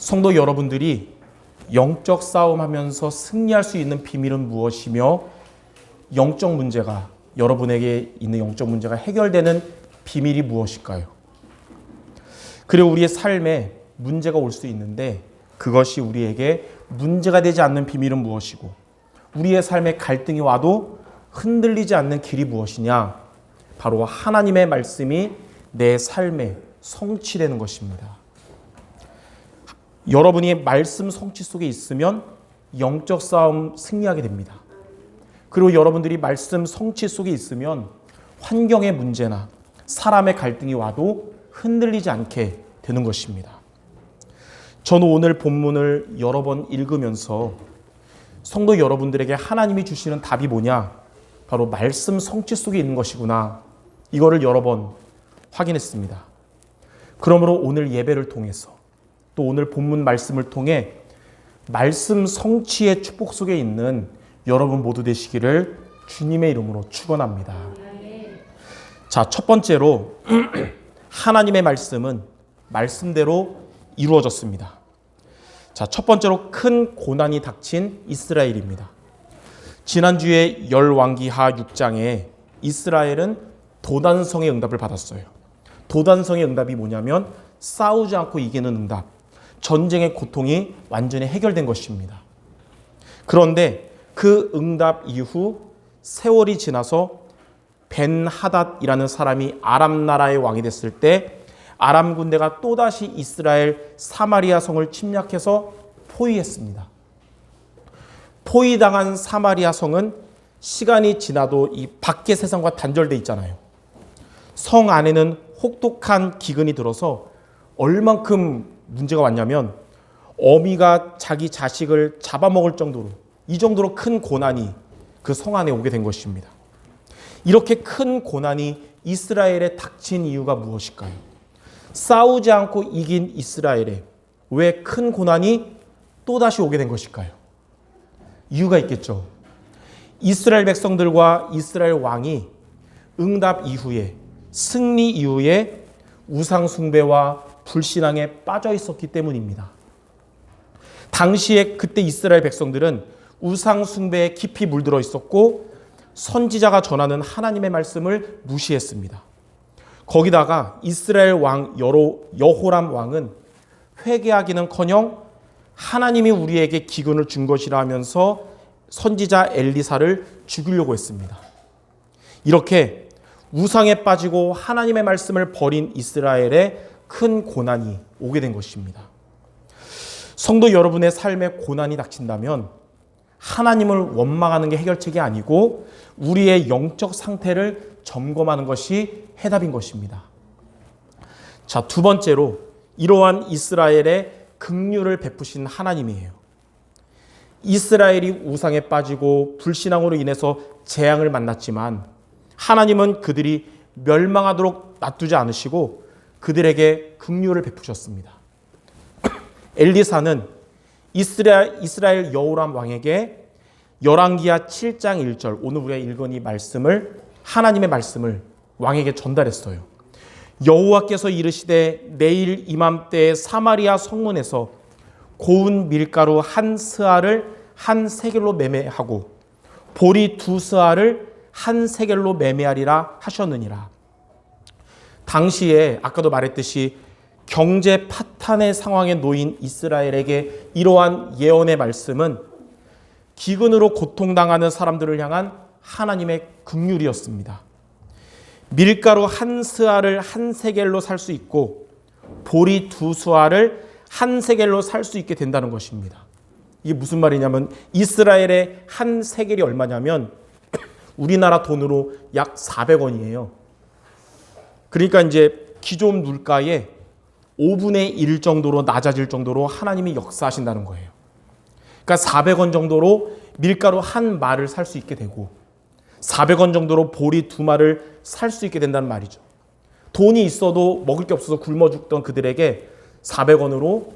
성도 여러분들이 영적 싸움하면서 승리할 수 있는 비밀은 무엇이며 영적 문제가 여러분에게 있는 영적 문제가 해결되는 비밀이 무엇일까요? 그리고 우리의 삶에 문제가 올 수 있는데 그것이 우리에게 문제가 되지 않는 비밀은 무엇이고 우리의 삶에 갈등이 와도 흔들리지 않는 길이 무엇이냐? 바로 하나님의 말씀이 내 삶에 성취되는 것입니다. 여러분이 말씀 성취 속에 있으면 영적 싸움 승리하게 됩니다. 그리고 여러분들이 말씀 성취 속에 있으면 환경의 문제나 사람의 갈등이 와도 흔들리지 않게 되는 것입니다. 저는 오늘 본문을 여러 번 읽으면서 성도 여러분들에게 하나님이 주시는 답이 뭐냐? 바로 말씀 성취 속에 있는 것이구나. 이거를 여러 번 확인했습니다. 그러므로 오늘 예배를 통해서 또 오늘 본문 말씀을 통해 말씀 성취의 축복 속에 있는 여러분 모두 되시기를 주님의 이름으로 축원합니다. 자, 첫 번째로 하나님의 말씀은 말씀대로 이루어졌습니다. 자, 첫 번째로 큰 고난이 닥친 이스라엘입니다. 지난주에 열왕기하 6장에 이스라엘은 도단성의 응답을 받았어요. 도단성의 응답이 뭐냐면 싸우지 않고 이기는 응답, 전쟁의 고통이 완전히 해결된 것입니다. 그런데 그 응답 이후 세월이 지나서 벤하닷이라는 사람이 아람 나라의 왕이 됐을 때 아람 군대가 또다시 이스라엘 사마리아 성을 침략해서 포위했습니다. 포위당한 사마리아 성은 시간이 지나도 이 밖의 세상과 단절돼 있잖아요. 성 안에는 혹독한 기근이 들어서 얼만큼 문제가 왔냐면 어미가 자기 자식을 잡아먹을 정도로 이 정도로 큰 고난이 그 성 안에 오게 된 것입니다. 이렇게 큰 고난이 이스라엘에 닥친 이유가 무엇일까요? 싸우지 않고 이긴 이스라엘에 왜 큰 고난이 또다시 오게 된 것일까요? 이유가 있겠죠. 이스라엘 백성들과 이스라엘 왕이 응답 이후에 승리 이후에 우상 숭배와 불신앙에 빠져 있었기 때문입니다. 당시에 그때 이스라엘 백성들은 우상 숭배에 깊이 물들어 있었고 선지자가 전하는 하나님의 말씀을 무시했습니다. 거기다가 이스라엘 왕 여호람 왕은 회개하기는커녕 하나님이 우리에게 기근을 준 것이라 하면서 선지자 엘리사를 죽이려고 했습니다. 이렇게 우상에 빠지고 하나님의 말씀을 버린 이스라엘에 큰 고난이 오게 된 것입니다. 성도 여러분의 삶에 고난이 닥친다면 하나님을 원망하는 게 해결책이 아니고 우리의 영적 상태를 점검하는 것이 해답인 것입니다. 자, 두 번째로 이러한 이스라엘의 긍휼을 베푸신 하나님이에요. 이스라엘이 우상에 빠지고 불신앙으로 인해서 재앙을 만났지만 하나님은 그들이 멸망하도록 놔두지 않으시고 그들에게 긍휼을 베푸셨습니다. 엘리사는 이스라엘 여호람 왕에게 열왕기하 7장 1절 오늘 우리가 읽은 이 말씀을 하나님의 말씀을 왕에게 전달했어요. 여호와께서 이르시되 내일 이맘때에 사마리아 성문에서 고운 밀가루 한 스아를 한 세겔로 매매하고 보리 두 스아를 한 세겔로 매매하리라 하셨느니라. 당시에 아까도 말했듯이 경제 파탄의 상황에 놓인 이스라엘에게 이러한 예언의 말씀은 기근으로 고통당하는 사람들을 향한 하나님의 긍휼이었습니다. 밀가루 한 스아를 한 세겔로 살 수 있고 보리 두 스아를 한 세겔로 살 수 있게 된다는 것입니다. 이게 무슨 말이냐면 이스라엘의 한 세겔이 얼마냐면 우리나라 돈으로 약 400원이에요. 그러니까 이제 기존 물가의 5분의 1 정도로 낮아질 정도로 하나님이 역사하신다는 거예요. 그러니까 400원 정도로 밀가루 한 말을 살 수 있게 되고 400원 정도로 보리 두 말을 살 수 있게 된다는 말이죠. 돈이 있어도 먹을 게 없어서 굶어 죽던 그들에게 400원으로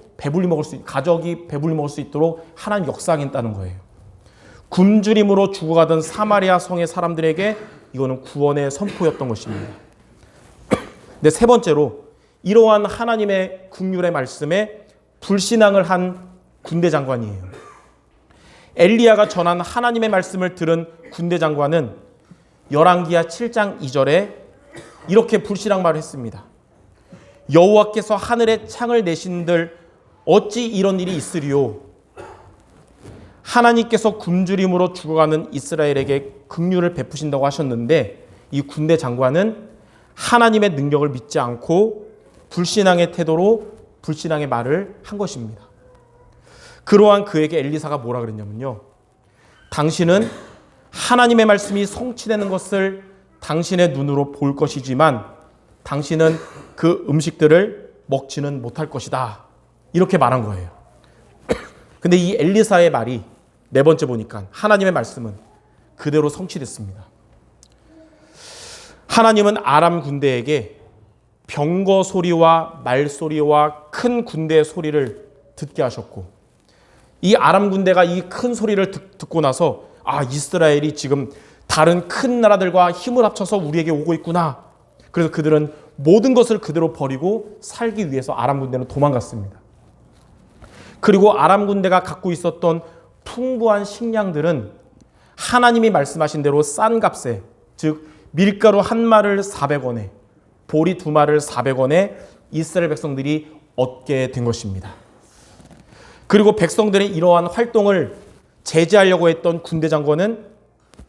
가족이 배불리 먹을 수 있도록 하나님 역사하겠다는 거예요. 굶주림으로 죽어가던 사마리아 성의 사람들에게 이거는 구원의 선포였던 것입니다. 근데 세 번째로 이러한 하나님의 긍휼의 말씀에 불신앙을 한 군대 장관이에요. 엘리야가 전한 하나님의 말씀을 들은 군대 장관은 열왕기하 7장 2절에 이렇게 불신앙 말을 했습니다. 여호와께서 하늘에 창을 내신들 어찌 이런 일이 있으리요. 하나님께서 굶주림으로 죽어가는 이스라엘에게 긍휼을 베푸신다고 하셨는데 이 군대 장관은 하나님의 능력을 믿지 않고 불신앙의 태도로 불신앙의 말을 한 것입니다. 그러한 그에게 엘리사가 뭐라 그랬냐면요. 당신은 하나님의 말씀이 성취되는 것을 당신의 눈으로 볼 것이지만 당신은 그 음식들을 먹지는 못할 것이다. 이렇게 말한 거예요. 근데 이 엘리사의 말이 네 번째 보니까 하나님의 말씀은 그대로 성취됐습니다. 하나님은 아람 군대에게 병거 소리와 말소리와 큰 군대의 소리를 듣게 하셨고 이 아람 군대가 이 큰 소리를 듣고 나서 이스라엘이 지금 다른 큰 나라들과 힘을 합쳐서 우리에게 오고 있구나. 그래서 그들은 모든 것을 그대로 버리고 살기 위해서 아람 군대는 도망갔습니다. 그리고 아람 군대가 갖고 있었던 풍부한 식량들은 하나님이 말씀하신 대로 싼 값에, 즉 밀가루 한 마를 400원에 보리 2마를 400원에 이스라엘 백성들이 얻게 된 것입니다. 그리고 백성들의 이러한 활동을 제재하려고 했던 군대 장관은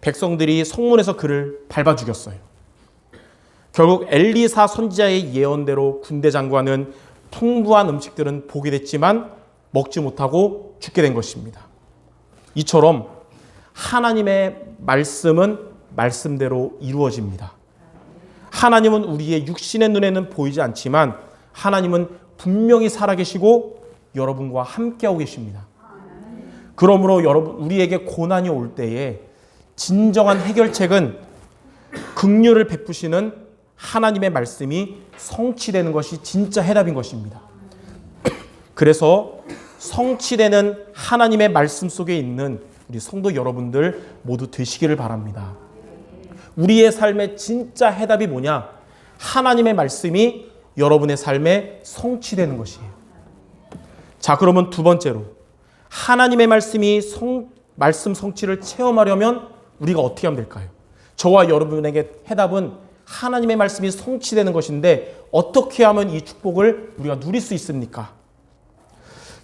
백성들이 성문에서 그를 밟아 죽였어요. 결국 엘리사 선지자의 예언대로 군대 장관은 풍부한 음식들은 보게 됐지만 먹지 못하고 죽게 된 것입니다. 이처럼 하나님의 말씀은 말씀대로 이루어집니다. 하나님은 우리의 육신의 눈에는 보이지 않지만 하나님은 분명히 살아계시고 여러분과 함께하고 계십니다. 그러므로 여러분, 우리에게 고난이 올 때에 진정한 해결책은 긍휼을 베푸시는 하나님의 말씀이 성취되는 것이 진짜 해답인 것입니다. 그래서 성취되는 하나님의 말씀 속에 있는 우리 성도 여러분들 모두 되시기를 바랍니다. 우리의 삶의 진짜 해답이 뭐냐? 하나님의 말씀이 여러분의 삶에 성취되는 것이에요. 자, 그러면 두 번째로 하나님의 말씀이 말씀 성취를 체험하려면 우리가 어떻게 하면 될까요? 저와 여러분에게 해답은 하나님의 말씀이 성취되는 것인데 어떻게 하면 이 축복을 우리가 누릴 수 있습니까?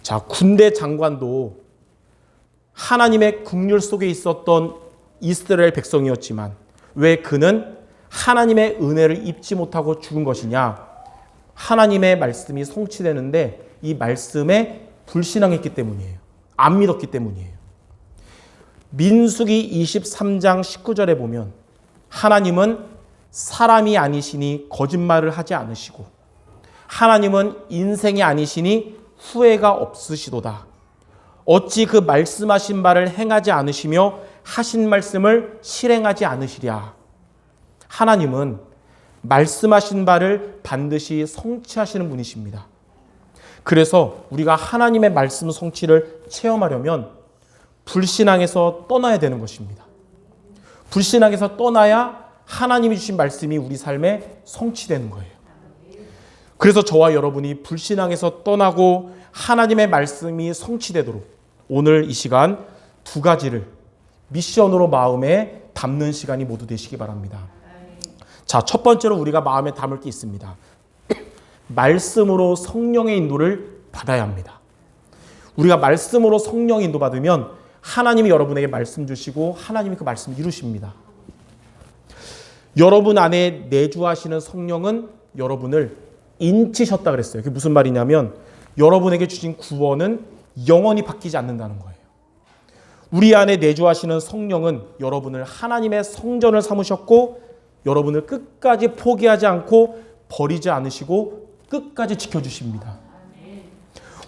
자, 군대 장관도 하나님의 긍휼 속에 있었던 이스라엘 백성이었지만 왜 그는 하나님의 은혜를 입지 못하고 죽은 것이냐? 하나님의 말씀이 성취되는데 이 말씀에 불신앙했기 때문이에요. 안 믿었기 때문이에요. 민수기 23장 19절에 보면 하나님은 사람이 아니시니 거짓말을 하지 않으시고 하나님은 인생이 아니시니 후회가 없으시도다. 어찌 그 말씀하신 바를 행하지 않으시며 하신 말씀을 실행하지 않으시랴. 하나님은 말씀하신 바를 반드시 성취하시는 분이십니다. 그래서 우리가 하나님의 말씀 성취를 체험하려면 불신앙에서 떠나야 되는 것입니다. 불신앙에서 떠나야 하나님이 주신 말씀이 우리 삶에 성취되는 거예요. 그래서 저와 여러분이 불신앙에서 떠나고 하나님의 말씀이 성취되도록 오늘 이 시간 두 가지를 미션으로 마음에 담는 시간이 모두 되시기 바랍니다. 자, 첫 번째로 우리가 마음에 담을 게 있습니다. 말씀으로 성령의 인도를 받아야 합니다. 우리가 말씀으로 성령 인도 받으면 하나님이 여러분에게 말씀 주시고 하나님이 그 말씀을 이루십니다. 여러분 안에 내주하시는 성령은 여러분을 인치셨다 그랬어요. 그게 무슨 말이냐면 여러분에게 주신 구원은 영원히 바뀌지 않는다는 거예요. 우리 안에 내주하시는 성령은 여러분을 하나님의 성전을 삼으셨고 여러분을 끝까지 포기하지 않고 버리지 않으시고 끝까지 지켜주십니다.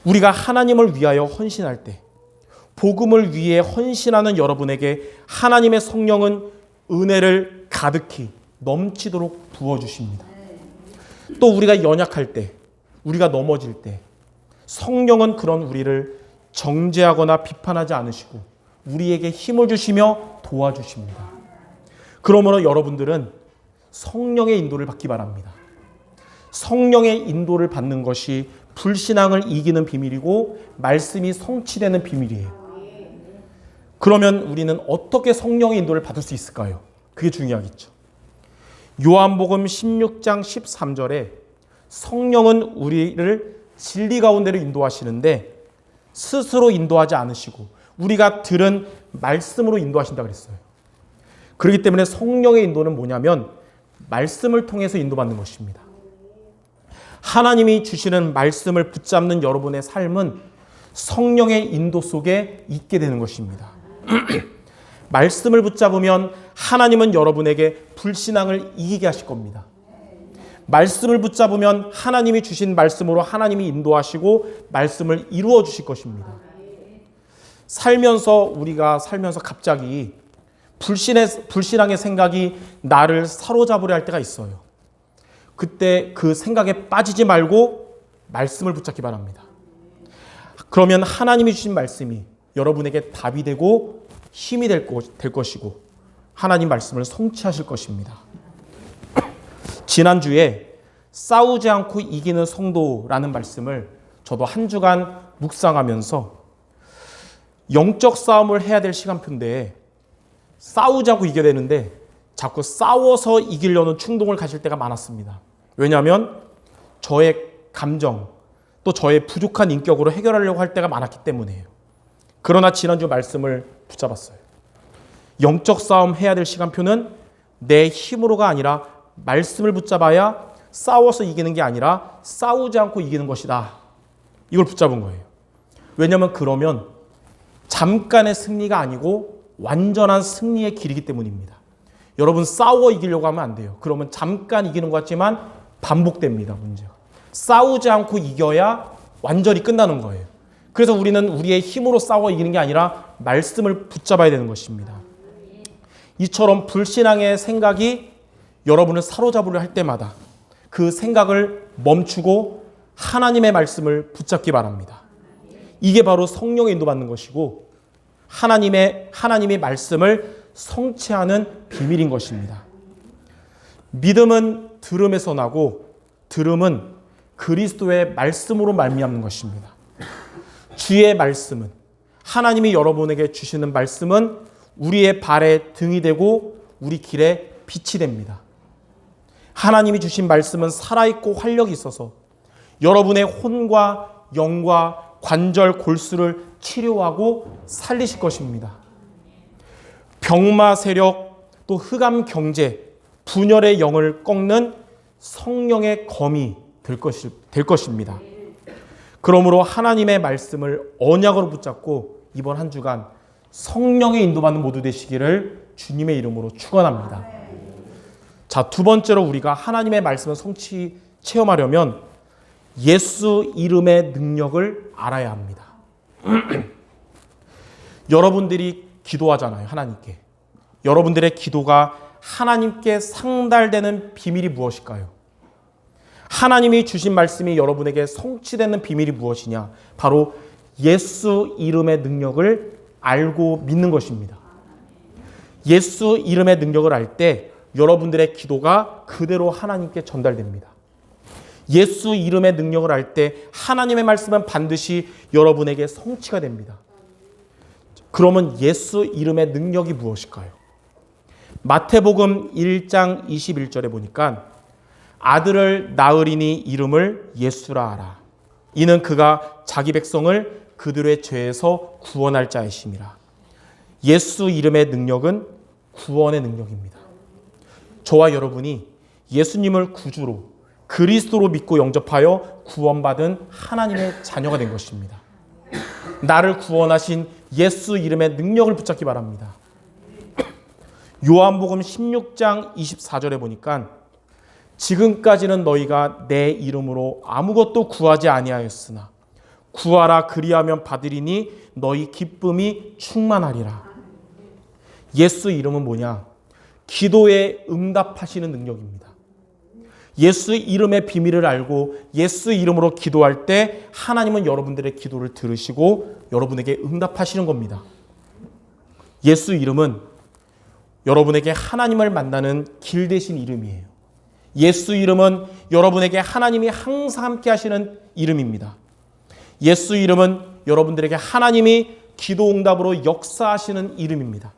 우리가 하나님을 위하여 헌신할 때 복음을 위해 헌신하는 여러분에게 하나님의 성령은 은혜를 가득히 넘치도록 부어주십니다. 또 우리가 연약할 때, 우리가 넘어질 때 성령은 그런 우리를 정죄하거나 비판하지 않으시고 우리에게 힘을 주시며 도와주십니다. 그러므로 여러분들은 성령의 인도를 받기 바랍니다. 성령의 인도를 받는 것이 불신앙을 이기는 비밀이고 말씀이 성취되는 비밀이에요. 그러면 우리는 어떻게 성령의 인도를 받을 수 있을까요? 그게 중요하겠죠. 요한복음 16장 13절에 성령은 우리를 진리 가운데로 인도하시는데 스스로 인도하지 않으시고 우리가 들은 말씀으로 인도하신다고 그랬어요. 그렇기 때문에 성령의 인도는 뭐냐면 말씀을 통해서 인도받는 것입니다. 하나님이 주시는 말씀을 붙잡는 여러분의 삶은 성령의 인도 속에 있게 되는 것입니다. 말씀을 붙잡으면 하나님은 여러분에게 불신앙을 이기게 하실 겁니다. 말씀을 붙잡으면 하나님이 주신 말씀으로 하나님이 인도하시고 말씀을 이루어 주실 것입니다. 우리가 살면서 갑자기 불신앙의 생각이 나를 사로잡으려 할 때가 있어요. 그때 그 생각에 빠지지 말고 말씀을 붙잡기 바랍니다. 그러면 하나님이 주신 말씀이 여러분에게 답이 되고 힘이 될 것이고 하나님 말씀을 성취하실 것입니다. 지난주에 싸우지 않고 이기는 성도라는 말씀을 저도 한 주간 묵상하면서 영적 싸움을 해야 될 시간표인데 싸우지 않고 이겨야 되는데 자꾸 싸워서 이기려는 충동을 가질 때가 많았습니다. 왜냐하면 저의 감정 또 저의 부족한 인격으로 해결하려고 할 때가 많았기 때문이에요. 그러나 지난주 말씀을 붙잡았어요. 영적 싸움 해야 될 시간표는 내 힘으로가 아니라 말씀을 붙잡아야 싸워서 이기는 게 아니라 싸우지 않고 이기는 것이다. 이걸 붙잡은 거예요. 왜냐하면 그러면 잠깐의 승리가 아니고 완전한 승리의 길이기 때문입니다. 여러분 싸워 이기려고 하면 안 돼요. 그러면 잠깐 이기는 것 같지만 반복됩니다. 문제가. 싸우지 않고 이겨야 완전히 끝나는 거예요. 그래서 우리는 우리의 힘으로 싸워 이기는 게 아니라 말씀을 붙잡아야 되는 것입니다. 이처럼 불신앙의 생각이 여러분을 사로잡으려 할 때마다 그 생각을 멈추고 하나님의 말씀을 붙잡기 바랍니다. 이게 바로 성령의 인도받는 것이고 하나님의 말씀을 성취하는 비밀인 것입니다. 믿음은 들음에서 나고 들음은 그리스도의 말씀으로 말미암는 것입니다. 주의 말씀은 하나님이 여러분에게 주시는 말씀은 우리의 발에 등이 되고 우리 길에 빛이 됩니다. 하나님이 주신 말씀은 살아있고 활력이 있어서 여러분의 혼과 영과 관절, 골수를 치료하고 살리실 것입니다. 병마 세력, 또 흑암 경제, 분열의 영을 꺾는 성령의 검이 될 것입니다. 그러므로 하나님의 말씀을 언약으로 붙잡고 이번 한 주간 성령의 인도받는 모두 되시기를 주님의 이름으로 축원합니다. 자, 두 번째로 우리가 하나님의 말씀을 체험하려면 예수 이름의 능력을 알아야 합니다. 여러분들이 기도하잖아요, 하나님께. 여러분들의 기도가 하나님께 상달되는 비밀이 무엇일까요? 하나님이 주신 말씀이 여러분에게 성취되는 비밀이 무엇이냐? 바로 예수 이름의 능력을 알고 믿는 것입니다. 예수 이름의 능력을 알 때 여러분들의 기도가 그대로 하나님께 전달됩니다. 예수 이름의 능력을 알 때 하나님의 말씀은 반드시 여러분에게 성취가 됩니다. 그러면 예수 이름의 능력이 무엇일까요? 마태복음 1장 21절에 보니까 아들을 낳으리니 이름을 예수라 하라. 이는 그가 자기 백성을 그들의 죄에서 구원할 자이심이라. 예수 이름의 능력은 구원의 능력입니다. 저와 여러분이 예수님을 구주로 그리스도로 믿고 영접하여 구원받은 하나님의 자녀가 된 것입니다. 나를 구원하신 예수 이름의 능력을 붙잡기 바랍니다. 요한복음 16장 24절에 보니까 지금까지는 너희가 내 이름으로 아무것도 구하지 아니하였으나 구하라 그리하면 받으리니 너희 기쁨이 충만하리라. 예수 이름은 뭐냐? 기도에 응답하시는 능력입니다. 예수 이름의 비밀을 알고 예수 이름으로 기도할 때 하나님은 여러분들의 기도를 들으시고 여러분에게 응답하시는 겁니다. 예수 이름은 여러분에게 하나님을 만나는 길 대신 이름이에요. 예수 이름은 여러분에게 하나님이 항상 함께 하시는 이름입니다. 예수 이름은 여러분들에게 하나님이 기도 응답으로 역사하시는 이름입니다.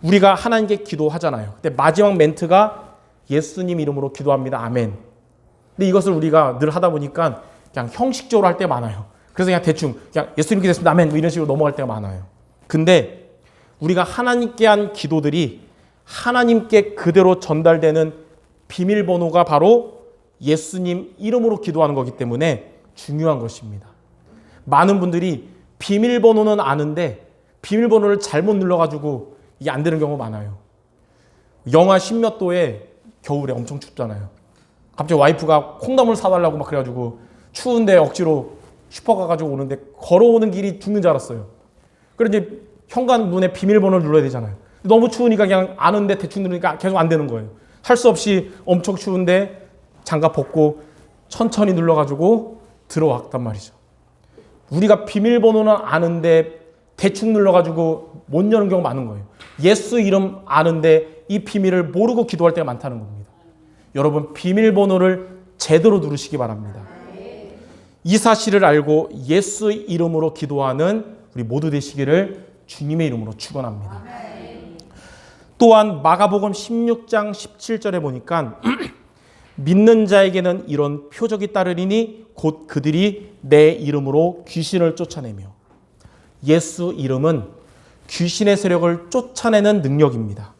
우리가 하나님께 기도하잖아요. 근데 마지막 멘트가 예수님 이름으로 기도합니다. 아멘. 근데 이것을 우리가 늘 하다 보니까 그냥 형식적으로 할 때가 많아요. 그래서 그냥 대충 그냥 예수님 기도했습니다. 아멘. 뭐 이런 식으로 넘어갈 때가 많아요. 근데 우리가 하나님께 한 기도들이 하나님께 그대로 전달되는 비밀번호가 바로 예수님 이름으로 기도하는 거기 때문에 중요한 것입니다. 많은 분들이 비밀번호는 아는데 비밀번호를 잘못 눌러가지고 이게 안 되는 경우가 많아요. 영하 10몇 도에 겨울에 엄청 춥잖아요. 갑자기 와이프가 콩나물 사달라고 막 그래가지고 추운데 억지로 슈퍼 가가지고 오는데 걸어오는 길이 죽는 줄 알았어요. 그래서 이제 현관문에 비밀번호를 눌러야 되잖아요. 너무 추우니까 그냥 아는데 대충 누르니까 계속 안 되는 거예요. 할 수 없이 엄청 추운데 장갑 벗고 천천히 눌러가지고 들어왔단 말이죠. 우리가 비밀번호는 아는데 대충 눌러가지고 못 여는 경우가 많은 거예요. 예수 이름 아는데 이 비밀을 모르고 기도할 때가 많다는 겁니다. 여러분 비밀번호를 제대로 누르시기 바랍니다. 이 사실을 알고 예수 이름으로 기도하는 우리 모두 되시기를 주님의 이름으로 축원합니다. 또한 마가복음 16장 17절에 보니까 믿는 자에게는 이런 표적이 따르리니 곧 그들이 내 이름으로 귀신을 쫓아내며 예수 이름은 귀신의 세력을 쫓아내는 능력입니다.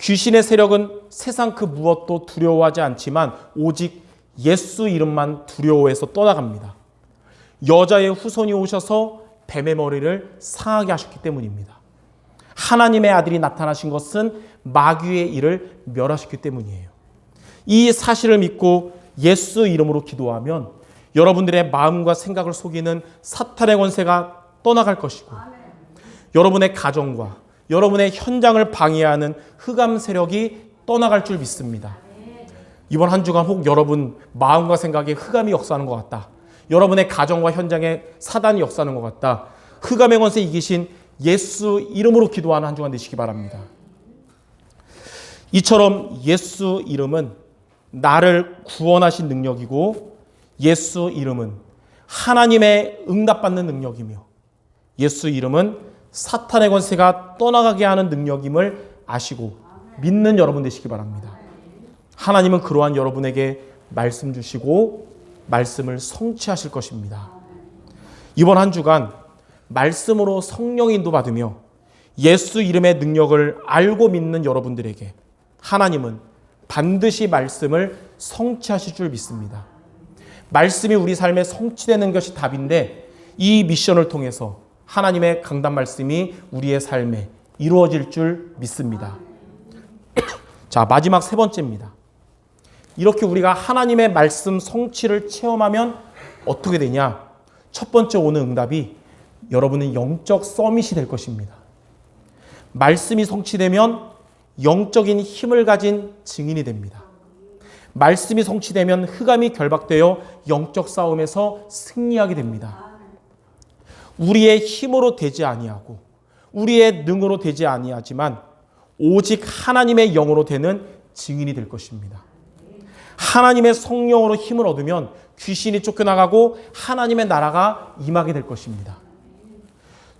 귀신의 세력은 세상 그 무엇도 두려워하지 않지만 오직 예수 이름만 두려워해서 떠나갑니다. 여자의 후손이 오셔서 뱀의 머리를 상하게 하셨기 때문입니다. 하나님의 아들이 나타나신 것은 마귀의 일을 멸하셨기 때문이에요. 이 사실을 믿고 예수 이름으로 기도하면 여러분들의 마음과 생각을 속이는 사탄의 권세가 떠나갈 것이고 여러분의 가정과 여러분의 현장을 방해하는 흑암 세력이 떠나갈 줄 믿습니다. 이번 한 주간 혹 여러분 마음과 생각에 흑암이 역사하는 것 같다. 여러분의 가정과 현장에 사단이 역사하는 것 같다. 흑암의 권세 이기신 예수 이름으로 기도하는 한 주간 되시기 바랍니다. 이처럼 예수 이름은 나를 구원하신 능력이고 예수 이름은 하나님의 응답받는 능력이며 예수 이름은 사탄의 권세가 떠나가게 하는 능력임을 아시고 믿는 여러분 되시기 바랍니다. 하나님은 그러한 여러분에게 말씀 주시고 말씀을 성취하실 것입니다. 이번 한 주간 말씀으로 성령 인도받으며 예수 이름의 능력을 알고 믿는 여러분들에게 하나님은 반드시 말씀을 성취하실 줄 믿습니다. 말씀이 우리 삶에 성취되는 것이 답인데 이 미션을 통해서 하나님의 강단 말씀이 우리의 삶에 이루어질 줄 믿습니다. 자, 마지막 세 번째입니다. 이렇게 우리가 하나님의 말씀 성취를 체험하면 어떻게 되냐? 첫 번째 오는 응답이 여러분은 영적 서밋이 될 것입니다. 말씀이 성취되면 영적인 힘을 가진 증인이 됩니다. 말씀이 성취되면 흑암이 결박되어 영적 싸움에서 승리하게 됩니다. 우리의 힘으로 되지 아니하고 우리의 능으로 되지 아니하지만 오직 하나님의 영으로 되는 증인이 될 것입니다. 하나님의 성령으로 힘을 얻으면 귀신이 쫓겨나가고 하나님의 나라가 임하게 될 것입니다.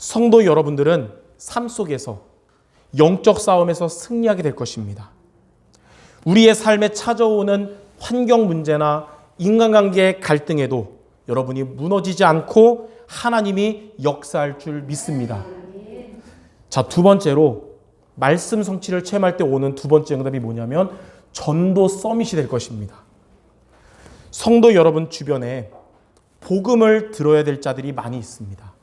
성도 여러분들은 삶 속에서 영적 싸움에서 승리하게 될 것입니다. 우리의 삶에 찾아오는 환경 문제나 인간관계의 갈등에도 여러분이 무너지지 않고 하나님이 역사할 줄 믿습니다. 자, 두 번째로 말씀 성취를 체험할 때 오는 두 번째 응답이 뭐냐면 전도 서밋이 될 것입니다. 성도 여러분 주변에 복음을 들어야 될 자들이 많이 있습니다.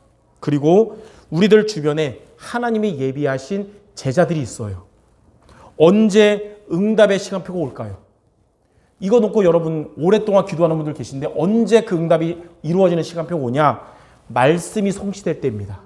그리고 우리들 주변에 하나님이 예비하신 제자들이 있어요. 언제 응답의 시간표가 올까요? 이거 놓고 여러분 오랫동안 기도하는 분들 계신데 언제 그 응답이 이루어지는 시간표가 오냐? 말씀이 성취될 때입니다.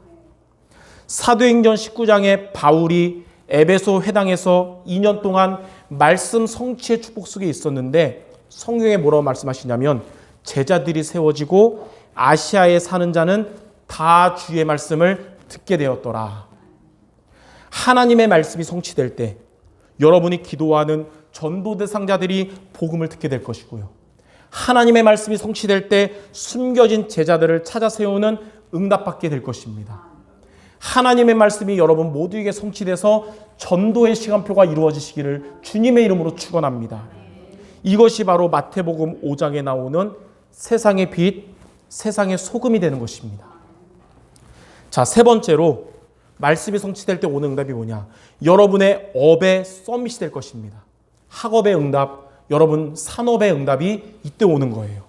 사도행전 19장에 바울이 에베소 회당에서 2년 동안 말씀 성취의 축복 속에 있었는데 성경에 뭐라고 말씀하시냐면 제자들이 세워지고 아시아에 사는 자는 다 주의 말씀을 듣게 되었더라. 하나님의 말씀이 성취될 때 여러분이 기도하는 전도 대상자들이 복음을 듣게 될 것이고요. 하나님의 말씀이 성취될 때 숨겨진 제자들을 찾아 세우는 응답받게 될 것입니다. 하나님의 말씀이 여러분 모두에게 성취돼서 전도의 시간표가 이루어지시기를 주님의 이름으로 축원합니다. 이것이 바로 마태복음 5장에 나오는 세상의 빛, 세상의 소금이 되는 것입니다. 자, 세 번째로 말씀이 성취될 때 오는 응답이 뭐냐? 여러분의 업의 서밋이 될 것입니다. 학업의 응답, 여러분 산업의 응답이 이때 오는 거예요.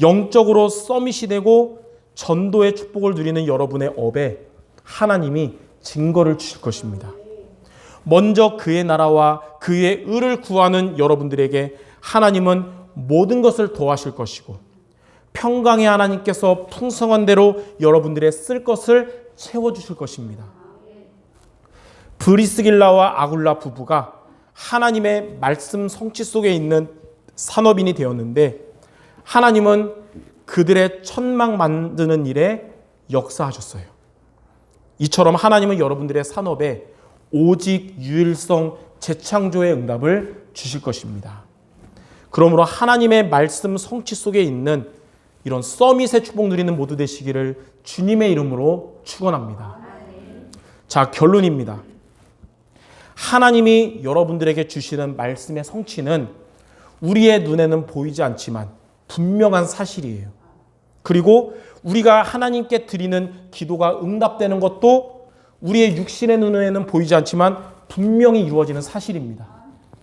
영적으로 서밋이 되고 전도의 축복을 누리는 여러분의 업에 하나님이 증거를 주실 것입니다. 먼저 그의 나라와 그의 의를 구하는 여러분들에게 하나님은 모든 것을 더하실 것이고 평강의 하나님께서 풍성한 대로 여러분들의 쓸 것을 채워주실 것입니다. 브리스길라와 아굴라 부부가 하나님의 말씀 성취 속에 있는 산업인이 되었는데 하나님은 그들의 천막 만드는 일에 역사하셨어요. 이처럼 하나님은 여러분들의 산업에 오직 유일성 재창조의 응답을 주실 것입니다. 그러므로 하나님의 말씀 성취 속에 있는 이런 서밋의 축복 누리는 모두 되시기를 주님의 이름으로 축원합니다. 자, 결론입니다. 하나님이 여러분들에게 주시는 말씀의 성취는 우리의 눈에는 보이지 않지만 분명한 사실이에요. 그리고 우리가 하나님께 드리는 기도가 응답되는 것도 우리의 육신의 눈에는 보이지 않지만 분명히 이루어지는 사실입니다.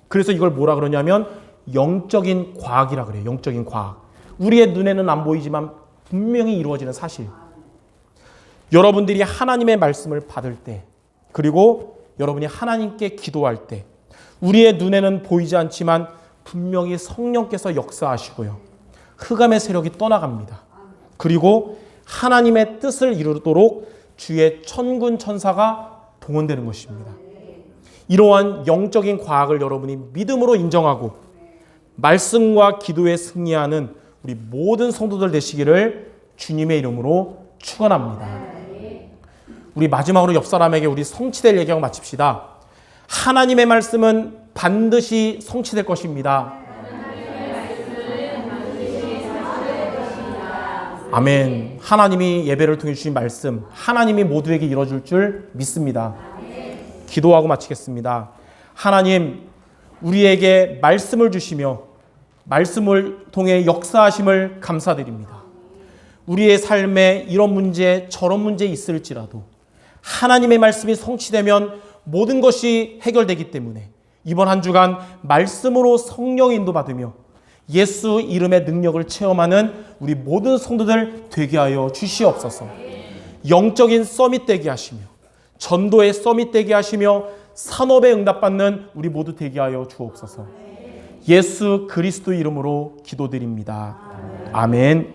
그래서 이걸 뭐라 그러냐면 영적인 과학이라 그래요. 영적인 과학. 우리의 눈에는 안 보이지만 분명히 이루어지는 사실. 여러분들이 하나님의 말씀을 받을 때, 그리고 여러분이 하나님께 기도할 때 우리의 눈에는 보이지 않지만 분명히 성령께서 역사하시고요. 흑암의 세력이 떠나갑니다. 그리고 하나님의 뜻을 이루도록 주의 천군 천사가 동원되는 것입니다. 이러한 영적인 과학을 여러분이 믿음으로 인정하고 말씀과 기도에 승리하는 우리 모든 성도들 되시기를 주님의 이름으로 축원합니다. 우리 마지막으로 옆 사람에게 우리 성취될 얘기하고 마칩시다. 하나님의 말씀은 반드시 성취될 것입니다. 아멘. 하나님이 예배를 통해 주신 말씀, 하나님이 모두에게 이뤄줄 줄 믿습니다. 기도하고 마치겠습니다. 하나님, 우리에게 말씀을 주시며 말씀을 통해 역사하심을 감사드립니다. 우리의 삶에 이런 문제, 저런 문제 있을지라도 하나님의 말씀이 성취되면 모든 것이 해결되기 때문에 이번 한 주간 말씀으로 성령 인도받으며 예수 이름의 능력을 체험하는 우리 모든 성도들 되게 하여 주시옵소서. 영적인 서밋 되게 하시며 전도의 서밋 되게 하시며 산업에 응답받는 우리 모두 되게 하여 주옵소서. 예수 그리스도 이름으로 기도드립니다. 아멘.